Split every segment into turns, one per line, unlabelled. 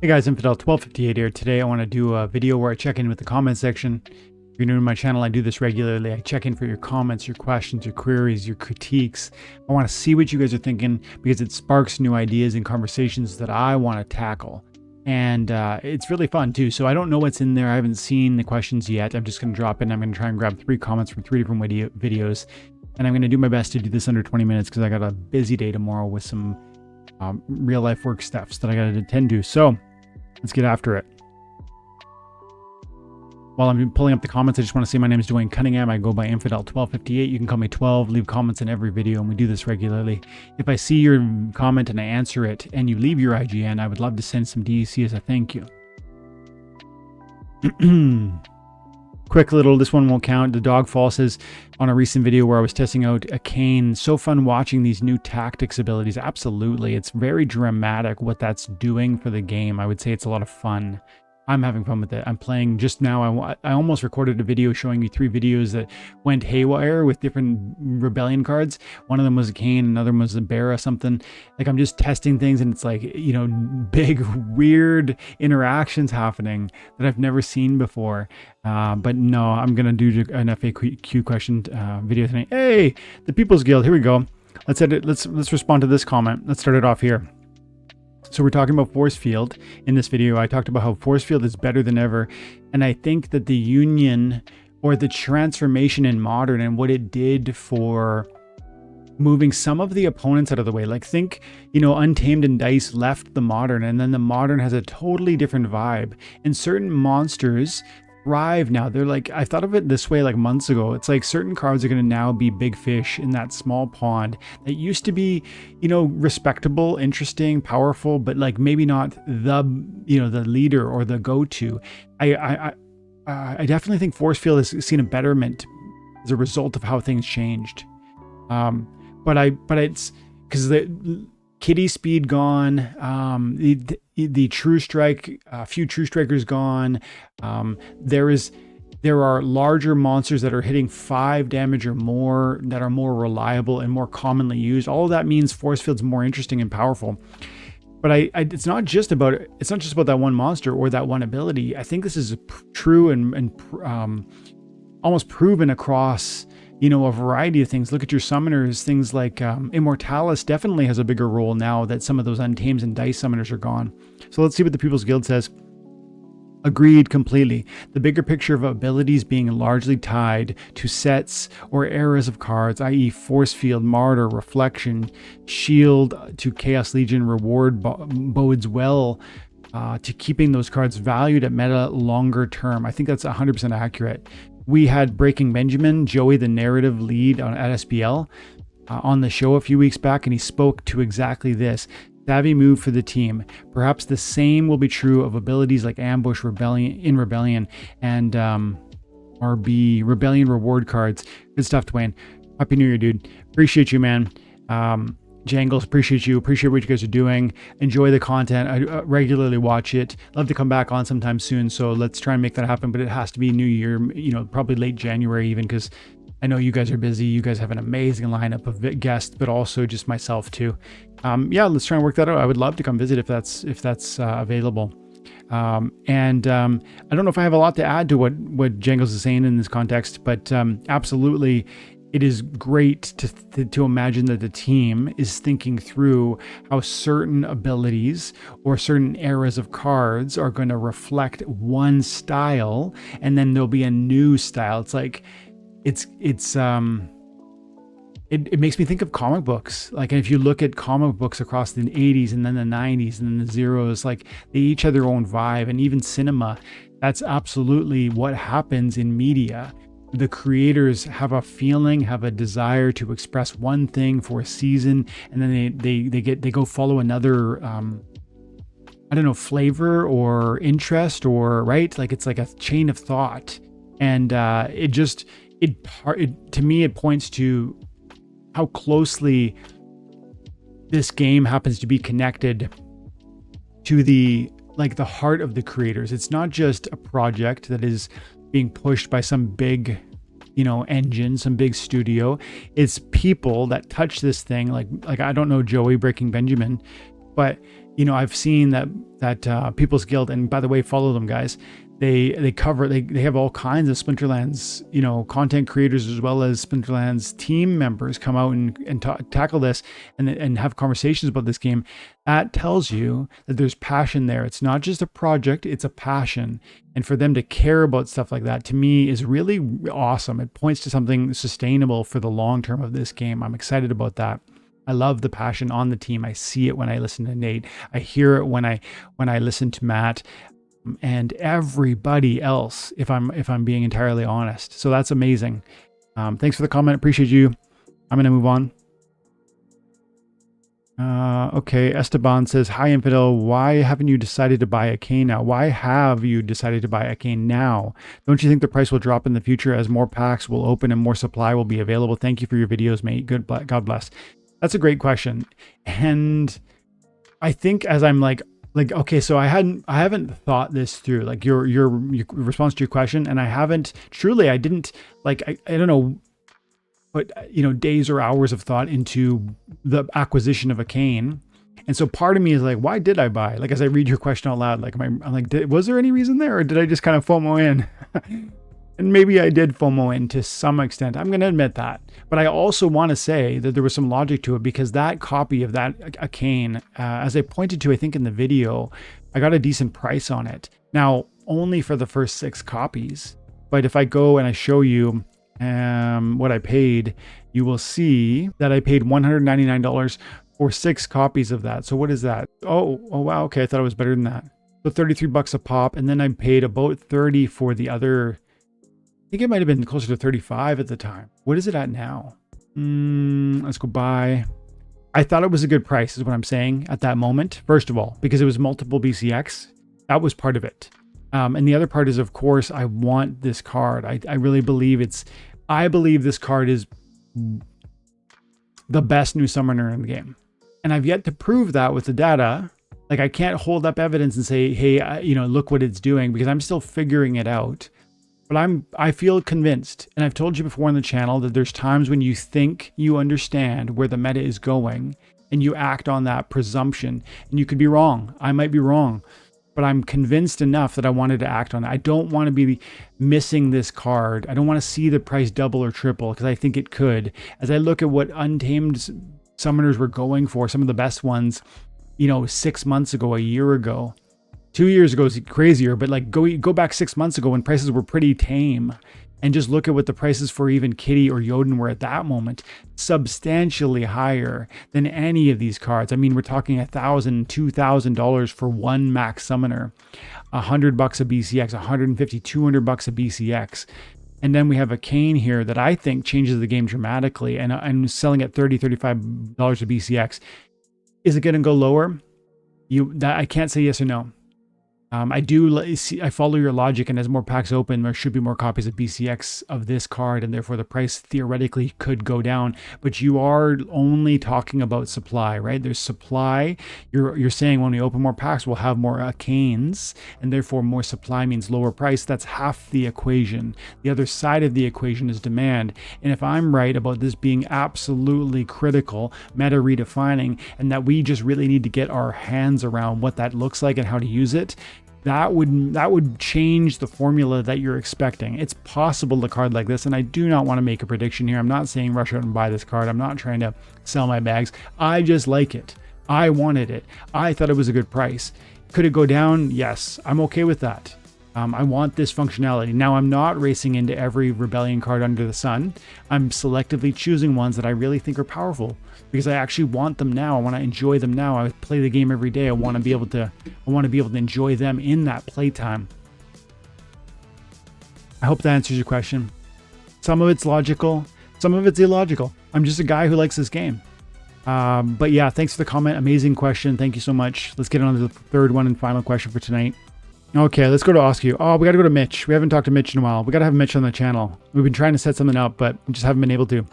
Hey guys, Infidel1258 here. Today I want to do a video where I check in with the comment section. If you're new to my channel, I do this regularly. I check in for your comments, your questions, your queries, your critiques. I want to see what you guys are thinking because it sparks new ideas and conversations that I want to tackle. And it's really fun too. So I don't know what's in there. I haven't seen the questions yet. I'm just going to drop in. I'm going to try and grab 3 comments from 3 different videos. And I'm going to do my best to do this under 20 minutes because I got a busy day tomorrow with some real life work stuff that I got to attend to. So let's get after it. While I'm pulling up the comments, I just want to say my name is Dwayne Cunningham. I go by Infidel1258. You can call me 12. Leave comments in every video, and we do this regularly. If I see your comment and I answer it, and you leave your IGN, I would love to send some DEC as a thank you. Quick little, this one won't count. The Dogfall says on a recent video where I was testing out Akane, so fun watching these new tactics abilities. Absolutely. It's very dramatic what that's doing for the game. I would say it's a lot of fun. I'm having fun with it. I'm playing just now. I almost recorded a video showing you 3 videos that went haywire with different rebellion cards. One of them was Akane, another one was a bear or something. Like, I'm just testing things, and it's like, you know, big weird interactions happening that I've never seen before. But no, I'm gonna do an FAQ question video tonight. Hey, the People's Guild. Here we go. Let's edit. Let's respond to this comment. Let's start it off here. So we're talking about force field in this video. I talked about how force field is better than ever. And I think that the union or the transformation in modern and what it did for moving some of the opponents out of the way. Like, think, you know, Untamed and Dice left the modern, and then the modern has a totally different vibe. And certain monsters thrive now. They're like, I thought of it this way like months ago. It's like certain cards are going to now be big fish in that small pond that used to be, you know, respectable, interesting, powerful, but like maybe not the, you know, the leader or the go-to. I definitely think force field has seen a betterment as a result of how things changed. But it's because the Kitty speed gone, the True Strike, a few True Strikers gone. There are larger monsters that are hitting 5 damage or more that are more reliable and more commonly used. All of that means force field's more interesting and powerful. But it's not just about that one monster or that one ability. I think this is true and almost proven across, you know, a variety of things. Look at your summoners. Things like Immortalis definitely has a bigger role now that some of those Untames and Dice summoners are gone. So let's see what the People's Guild says. Agreed completely. The bigger picture of abilities being largely tied to sets or eras of cards, i.e. Force Field, Martyr, Reflection, Shield to Chaos Legion, Reward bodes well to keeping those cards valued at meta longer term. I think that's 100% accurate. We had Breaking Benjamin, Joey, the narrative lead at SPL, on the show a few weeks back, and he spoke to exactly this. Savvy move for the team. Perhaps the same will be true of abilities like Ambush, Rebellion, and RB, Rebellion reward cards. Good stuff, Dwayne. Happy New Year, dude. Appreciate you, man. Jangles, appreciate you. Appreciate what you guys are doing. Enjoy the content. I regularly watch it. Love to come back on sometime soon. So let's try and make that happen. But it has to be New Year, you know, probably late January even, because I know you guys are busy. You guys have an amazing lineup of guests, but also just myself too. Yeah, let's try and work that out. I would love to come visit if that's available. I don't know if I have a lot to add to what Jangles is saying in this context, but absolutely. It is great to imagine that the team is thinking through how certain abilities or certain eras of cards are going to reflect one style, and then there'll be a new style. It's like, it makes me think of comic books. Like, if you look at comic books across the 80s and then the 90s and then the zeros, like they each have their own vibe. And even cinema, that's absolutely what happens in media. The creators have a feeling, have a desire to express one thing for a season, and then they go follow another I don't know, flavor or interest, or right, like it's like a chain of thought. And to me it points to how closely this game happens to be connected to the heart of the creators. It's not just a project that is being pushed by some big, you know, engine, some big studio. It's people that touch this thing. Like I don't know, Joey, Breaking Benjamin, But you know, I've seen that People's Guild, and by the way, follow them, guys. They have all kinds of Splinterlands, you know, content creators as well as Splinterlands team members come out and tackle this and have conversations about this game. That tells you that there's passion there. It's not just a project, it's a passion. And for them to care about stuff like that, to me, is really awesome. It points to something sustainable for the long term of this game. I'm excited about that. I love the passion on the team. I see it when I listen to Nate. I hear it when I listen to Matt and everybody else, if I'm being entirely honest. So that's amazing. Thanks for the comment. Appreciate you. I'm going to move on. Okay, Esteban says, hi Infidel, why haven't you decided to buy Akane now? Why have you decided to buy Akane now? Don't you think the price will drop in the future as more packs will open and more supply will be available? Thank you for your videos, mate. God bless. That's a great question. And I think as I'm like, okay, so I haven't thought this through, like your response to your question, and I didn't like, I don't know, put, you know, days or hours of thought into the acquisition of Akane. And so part of me is like, why did I buy? Like, as I read your question out loud, like, I'm like, was there any reason there, or did I just kind of FOMO in? And maybe I did FOMO in to some extent. I'm going to admit that. But I also want to say that there was some logic to it, because that copy of that Akane, as I pointed to, I think in the video, I got a decent price on it. Now, only for the first 6 copies. But if I go and I show you what I paid, you will see that I paid $199 for 6 copies of that. So what is that? Oh wow. Okay. I thought it was better than that. So $33 a pop. And then I paid about 30 for the other. I think it might have been closer to 35 at the time. What is it at now? Let's go buy. I thought it was a good price is what I'm saying at that moment. First of all, because it was multiple BCX. That was part of it. And the other part is, of course, I want this card. I really believe I believe this card is the best new summoner in the game. And I've yet to prove that with the data. Like, I can't hold up evidence and say, hey, you know, look what it's doing, because I'm still figuring it out. But I feel convinced, and I've told you before on the channel, that there's times when you think you understand where the meta is going and you act on that presumption, and you could be wrong. I might be wrong, but I'm convinced enough that I wanted to act on it. I don't want to be missing this card. I don't want to see the price double or triple, because I think it could. As I look at what Untamed summoners were going for, some of the best ones, you know, 6 months ago, a year ago, 2 years ago is crazier, but like go back 6 months ago when prices were pretty tame, and just look at what the prices for even Kitty or Jotun were at that moment, substantially higher than any of these cards. I mean, we're talking $1,000, $2,000 for one max summoner, $100 a BCX, $150, $200 a BCX. And then we have Akane here that I think changes the game dramatically, and I'm selling at $30, $35 a BCX. Is it going to go lower? I can't say yes or no. I follow your logic, and as more packs open, there should be more copies of BCX of this card, and therefore the price theoretically could go down. But you are only talking about supply, right? There's supply. You're saying when we open more packs, we'll have more Akanes, and therefore more supply means lower price. That's half the equation. The other side of the equation is demand. And if I'm right about this being absolutely critical, meta redefining, and that we just really need to get our hands around what that looks like and how to use it, that would change the formula that you're expecting. It's possible a card like this, and I do not want to make a prediction here. I'm not saying rush out and buy this card. I'm not trying to sell my bags. I just like it. I wanted it. I thought it was a good price. Could it go down? Yes, I'm okay with that. I want this functionality. Now, I'm not racing into every Rebellion card under the sun. I'm selectively choosing ones that I really think are powerful, because I actually want them now. I want to enjoy them now. I play the game every day. I want to be able to enjoy them in that playtime. I hope that answers your question. Some of it's logical, some of it's illogical. I'm just a guy who likes this game. But yeah, thanks for the comment. Amazing question. Thank you so much. Let's get on to the third one and final question for tonight. Okay, let's go to Oscu. Oh, we got to go to Mitch. We haven't talked to Mitch in a while. We got to have Mitch on the channel. We've been trying to set something up, but we just haven't been able to.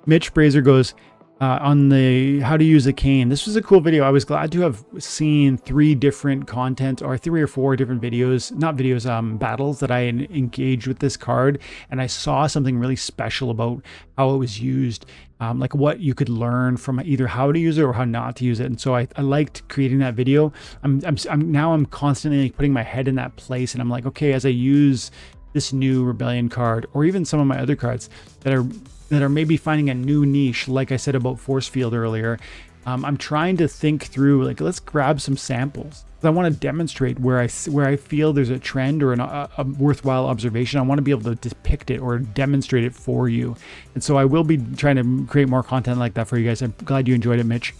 Mitch Brazier goes, on the how to use Akane. This was a cool video. I was glad to have seen 3 different content, or 3 or 4 different videos, not videos, battles that I engaged with this card, and I saw something really special about how it was used, like what you could learn from either how to use it or how not to use it. And so I liked creating that video. I'm constantly putting my head in that place, and I'm like, okay, as I use this new Rebellion card, or even some of my other cards that are maybe finding a new niche, like I said about Force Field earlier, I'm trying to think through, like, let's grab some samples. I want to demonstrate where I feel there's a trend or a worthwhile observation. I want to be able to depict it or demonstrate it for you. And so I will be trying to create more content like that for you guys. I'm glad you enjoyed it, Mitch.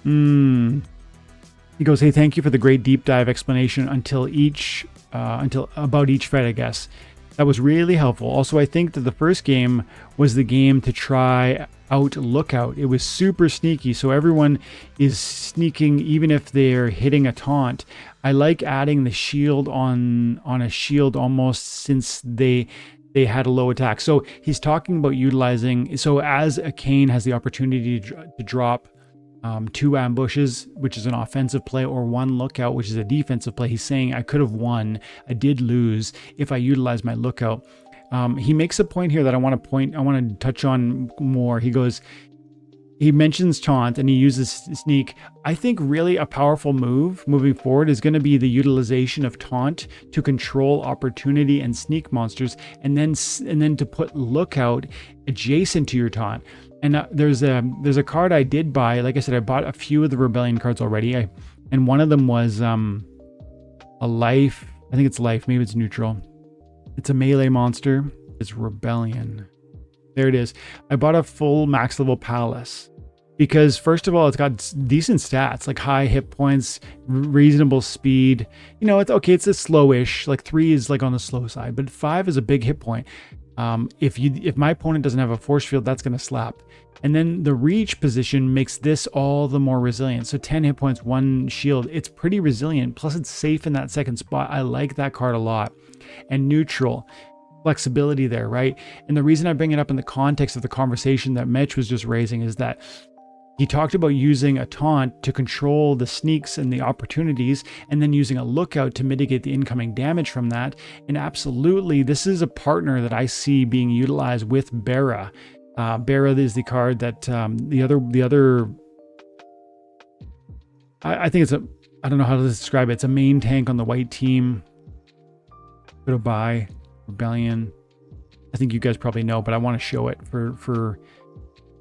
He goes, hey, thank you for the great deep dive explanation until about each fight, I guess. That was really helpful. Also, I think that the first game was the game to try out Lookout. It was super sneaky, so everyone is sneaking even if they're hitting a taunt. I like adding the shield on a shield almost, since they had a low attack. So he's talking about utilizing, so as Akane has the opportunity to drop 2 ambushes, which is an offensive play, or 1 lookout, which is a defensive play. He's saying I could have won, I did lose if I utilized my lookout. He makes a point here that I want to touch on more. He mentions taunt and he uses sneak. I think really a powerful move moving forward is going to be the utilization of taunt to control opportunity and sneak monsters, and then to put lookout adjacent to your taunt. And there's a card I did buy. Like I said, I bought a few of the Rebellion cards already. And one of them was a life. I think it's life. Maybe it's neutral. It's a melee monster. It's Rebellion. There it is. I bought a full max level palace because, first of all, it's got decent stats, like high hit points, reasonable speed. You know, it's okay. It's a slowish. Like 3 is like on the slow side, but 5 is a big hit point. If my opponent doesn't have a force field, that's going to slap. And then the reach position makes this all the more resilient. So 10 hit points, 1 shield. It's pretty resilient. Plus it's safe in that second spot. I like that card a lot. And neutral, flexibility there, right? And the reason I bring it up in the context of the conversation that Mitch was just raising is that he talked about using a taunt to control the sneaks and the opportunities, and then using a lookout to mitigate the incoming damage from that. And absolutely, this is a partner that I see being utilized with Bera. Bera is the card that the other. I think it's I don't know how to describe it. It's a main tank on the white team. Go to buy Rebellion. I think you guys probably know, but I want to show it for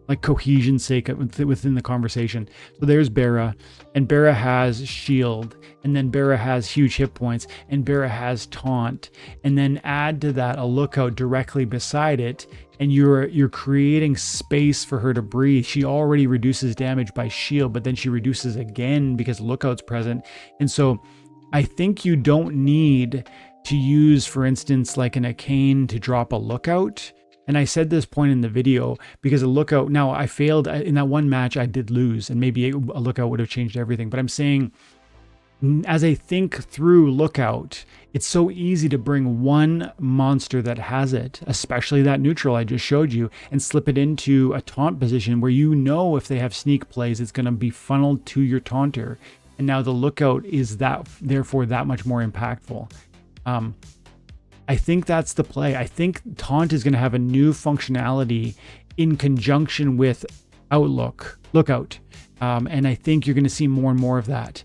like cohesion's sake within the conversation. So there's Bera, and Bera has shield, and then Bera has huge hit points, and Bera has taunt, and then add to that a lookout directly beside it, and you're creating space for her to breathe. She already reduces damage by shield, but then she reduces again because lookout's present. And so I think you don't need to use, for instance, like an Akane to drop a lookout. And I said this point in the video because a lookout, now I failed in that one match, I did lose, and maybe a lookout would have changed everything. But I'm saying, as I think through lookout, it's so easy to bring one monster that has it, especially that neutral I just showed you, and slip it into a taunt position where you know if they have sneak plays, it's going to be funneled to your taunter. And now the lookout is therefore that much more impactful. I think that's the play. I think taunt is going to have a new functionality in conjunction with lookout. And I think you're going to see more and more of that.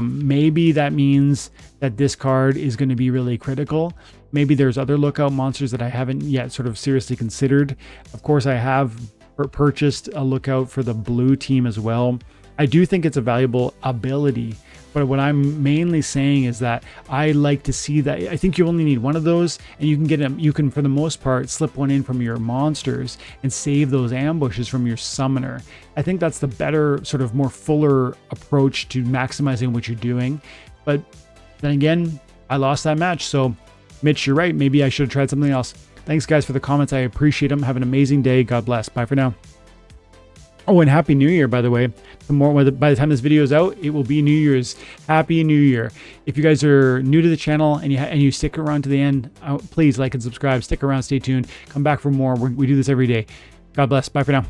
Maybe that means that this card is going to be really critical. Maybe there's other lookout monsters that I haven't yet sort of seriously considered. Of course, I have purchased a lookout for the blue team as well. I do think it's a valuable ability, but what I'm mainly saying is that I like to see that. I think you only need one of those, and you can get them. You can, for the most part, slip one in from your monsters and save those ambushes from your summoner. I think that's the better, sort of more fuller approach to maximizing what you're doing. But then again, I lost that match. So Mitch, you're right. Maybe I should have tried something else. Thanks guys for the comments. I appreciate them. Have an amazing day. God bless. Bye for now. Oh, and Happy New Year, by the way. By the time this video is out, it will be New Year's. Happy New Year. If you guys are new to the channel and you stick around to the end, please like and subscribe. Stick around, stay tuned. Come back for more. We do this every day. God bless. Bye for now.